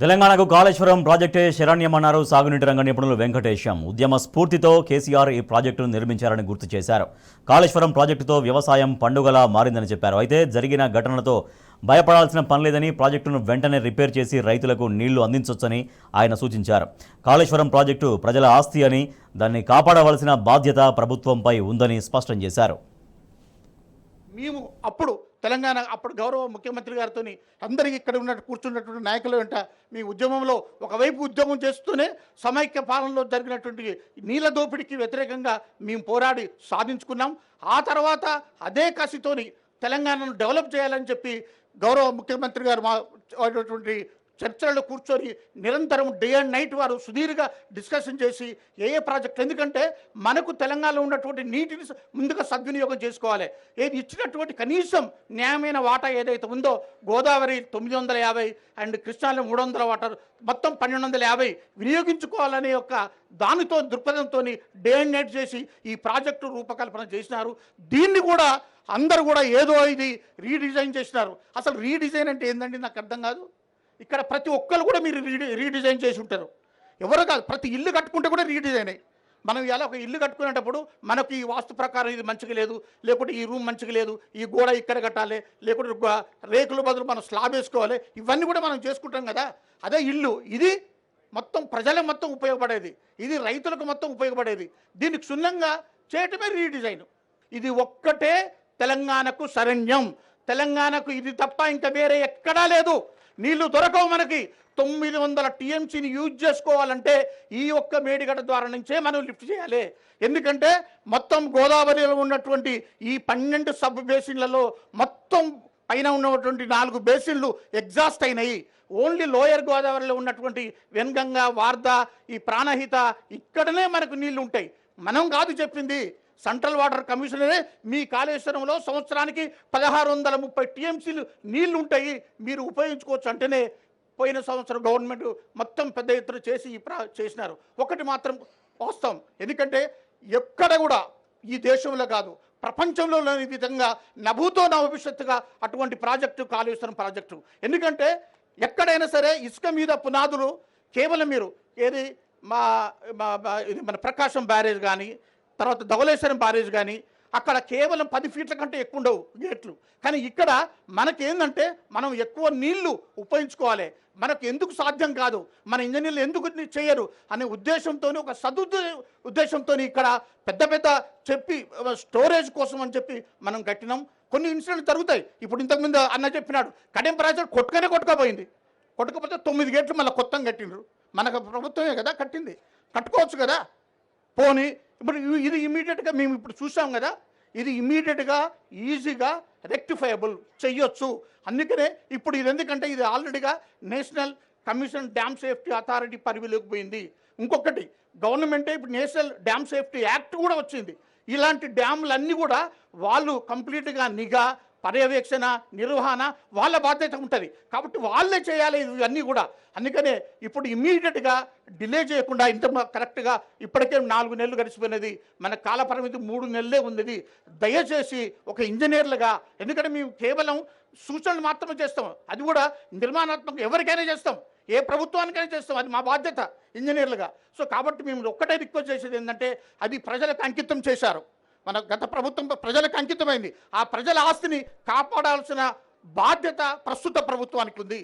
తెలంగాణకు కాళేశ్వరం ప్రాజెక్టే శరణ్యమన్నారు సాగునీటి రంగ నిపుణులు వెంకటేశం. ఉద్యమ స్ఫూర్తితో కేసీఆర్ ఈ ప్రాజెక్టును నిర్మించారని గుర్తు చేశారు. కాళేశ్వరం ప్రాజెక్టుతో వ్యవసాయం పండుగలా మారిందని చెప్పారు. అయితే జరిగిన ఘటనతో భయపడాల్సిన పనిలేదని, ప్రాజెక్టును వెంటనే రిపేర్ చేసి రైతులకు నీళ్లు అందించొచ్చని ఆయన సూచించారు. కాళేశ్వరం ప్రాజెక్టు ప్రజల ఆస్తి అని, దాన్ని కాపాడవలసిన బాధ్యత ప్రభుత్వంపై ఉందని స్పష్టం చేశారు. మేము అప్పుడు తెలంగాణ అప్పుడు గౌరవ ముఖ్యమంత్రి గారితో అందరికీ ఇక్కడ ఉన్న కూర్చున్నటువంటి నాయకులు వెంట మీ ఉద్యమంలో ఒకవైపు ఉద్యమం చేస్తూనే సమైక్య పాలనలో జరిగినటువంటి నీళ్ళ దోపిడీకి వ్యతిరేకంగా మేము పోరాడి సాధించుకున్నాం. ఆ తర్వాత అదే కసితోని తెలంగాణను డెవలప్ చేయాలని చెప్పి గౌరవ ముఖ్యమంత్రి గారు మా చర్చల్లో కూర్చొని నిరంతరం డే అండ్ నైట్ వారు సుదీర్ఘ డిస్కషన్ చేసి ఏ ప్రాజెక్టులు, ఎందుకంటే మనకు తెలంగాణలో ఉన్నటువంటి నీటిని ముందుగా సద్వినియోగం చేసుకోవాలి. ఏది ఇచ్చినటువంటి కనీసం న్యాయమైన వాటా ఏదైతే ఉందో గోదావరి 950 అండ్ కృష్ణాలో 300 వాటర్ మొత్తం 1250 వినియోగించుకోవాలనే యొక్క దానితో దృక్పథంతో డే అండ్ నైట్ చేసి ఈ ప్రాజెక్టు రూపకల్పన చేసినారు. దీన్ని కూడా అందరూ కూడా ఏదో ఇది రీడిజైన్ చేసినారు. అసలు రీడిజైన్ అంటే ఏందండి నాకు అర్థం కాదు. ఇక్కడ ప్రతి ఒక్కరు కూడా మీరు రీడిజైన్ చేసి ఉంటారు. ఎవరు కాదు, ప్రతి ఇల్లు కట్టుకుంటే కూడా రీడిజైన్ అయ్యి. మనం ఇలా ఒక ఇల్లు కట్టుకునేటప్పుడు మనకి ఈ వాస్తు ప్రకారం ఇది మంచిగా లేదు, లేకుంటే ఈ రూమ్ మంచిగా లేదు, ఈ గోడ ఇక్కడ కట్టాలి, లేకుంటే రేకుల బదులు మనం స్లాబ్ వేసుకోవాలి, ఇవన్నీ కూడా మనం చేసుకుంటాం కదా. అదే ఇల్లు, ఇది మొత్తం ప్రజలకు మొత్తం ఉపయోగపడేది, ఇది రైతులకు మొత్తం ఉపయోగపడేది. దీనికి క్షుణ్ణంగా చేయటమే రీడిజైన్. ఇది ఒక్కటే తెలంగాణకు శరణ్యం. తెలంగాణకు ఇది తప్ప ఇంకా వేరే ఎక్కడా లేదు. నీళ్లు దొరకవు మనకి. 900 టీఎంసీని యూజ్ చేసుకోవాలంటే ఈ ఒక్క మేడిగడ్డ ద్వారా నుంచే మనం లిఫ్ట్ చేయాలి. ఎందుకంటే మొత్తం గోదావరిలో ఉన్నటువంటి ఈ 12 సబ్ బేసిన్లలో మొత్తం పైన ఉన్నటువంటి 4 బేసిన్లు ఎగ్జాస్ట్ అయినాయి. ఓన్లీ లోయర్ గోదావరిలో ఉన్నటువంటి వెన్గంగ, వార్ధ, ఈ ప్రాణహిత ఇక్కడనే మనకు నీళ్లు ఉంటాయి. మనం కాదు చెప్పింది, సెంట్రల్ వాటర్ కమిషనరే మీ కాళేశ్వరంలో సంవత్సరానికి 1630 టీఎంసీలు నీళ్లు ఉంటాయి, మీరు ఉపయోగించుకోవచ్చు అంటేనే పోయిన సంవత్సరం గవర్నమెంట్ మొత్తం పెద్ద ఎత్తున చేసి చేసినారు. ఒకటి మాత్రం వాస్తవం, ఎందుకంటే ఎక్కడ కూడా ఈ దేశంలో కాదు ప్రపంచంలో లేని విధంగా నభూతో నభవిష్యత్తుగా అటువంటి ప్రాజెక్టు కాళేశ్వరం ప్రాజెక్టు. ఎందుకంటే ఎక్కడైనా సరే ఇసుక మీద పునాదులు కేవలం మీరు ఏది మన ప్రకాశం బ్యారేజ్ కానీ, తర్వాత ధవళేశ్వరం బ్యారేజ్ కానీ అక్కడ కేవలం 10 ఫీట్ల కంటే ఎక్కువ ఉండవు గేట్లు. కానీ ఇక్కడ మనకేందంటే మనం ఎక్కువ నీళ్లు ఉపయోగించుకోవాలి. మనకు ఎందుకు సాధ్యం కాదు, మన ఇంజనీర్లు ఎందుకు చేయరు అనే ఉద్దేశంతో, ఒక ఉద్దేశంతో ఇక్కడ పెద్ద పెద్ద చెప్పి స్టోరేజ్ కోసం అని చెప్పి మనం కట్టినాం. కొన్ని ఇన్సిడెంట్లు జరుగుతాయి. ఇప్పుడు ఇంతకుముందు అన్న చెప్పినాడు, కడెం ప్రాజెక్ట్ కొట్టుకపోయింది. కొట్టకపోతే 9 గేట్లు మళ్ళీ కొత్తగా కట్టిండ్రు. మనకు ప్రభుత్వమే కదా కట్టింది, కట్టుకోవచ్చు కదా. పోనీ ఇప్పుడు ఇది ఇమీడియట్గా మేము ఇప్పుడు చూసాం కదా, ఇది ఇమీడియట్గా ఈజీగా రెక్టిఫైయబుల్ చెయ్యొచ్చు. అందుకనే ఇప్పుడు ఇది ఎందుకంటే ఇది ఆల్రెడీగా national commission dam safety authority పరిధిలోకి పోయింది. ఇంకొకటి గవర్నమెంటే ఇప్పుడు నేషనల్ డ్యామ్ సేఫ్టీ యాక్ట్ కూడా వచ్చింది. ఇలాంటి డ్యాములన్నీ కూడా వాళ్ళు కంప్లీట్గా నిఘా, పర్యవేక్షణ, నిర్వహణ వాళ్ళ బాధ్యత ఉంటుంది. కాబట్టి వాళ్ళే చేయాలి ఇవన్నీ కూడా. అందుకనే ఇప్పుడు ఇమ్మీడియట్గా డిలే చేయకుండా ఇంత కరెక్ట్గా ఇప్పటికే 4 నెలలు గడిచిపోయినది, మన కాలపరిమితి 3 నెలలే ఉంది. దయచేసి ఒక ఇంజనీర్లుగా, ఎందుకంటే మేము కేవలం సూచనలు మాత్రమే చేస్తాం, అది కూడా నిర్మాణాత్మక ఎవరికైనా చేస్తాం, ఏ ప్రభుత్వానికైనా చేస్తాం, అది మా బాధ్యత ఇంజనీర్లుగా. సో కాబట్టి మేము ఒక్కటే రిక్వెస్ట్ చేసేది ఏంటంటే, అది ప్రజలకు అంకితం చేశారు. మన గత ప్రభుత్వం ప్రజలకు అంకితమైంది. ఆ ప్రజల ఆస్తిని కాపాడాల్సిన బాధ్యత ప్రస్తుత ప్రభుత్వానికి ఉంది.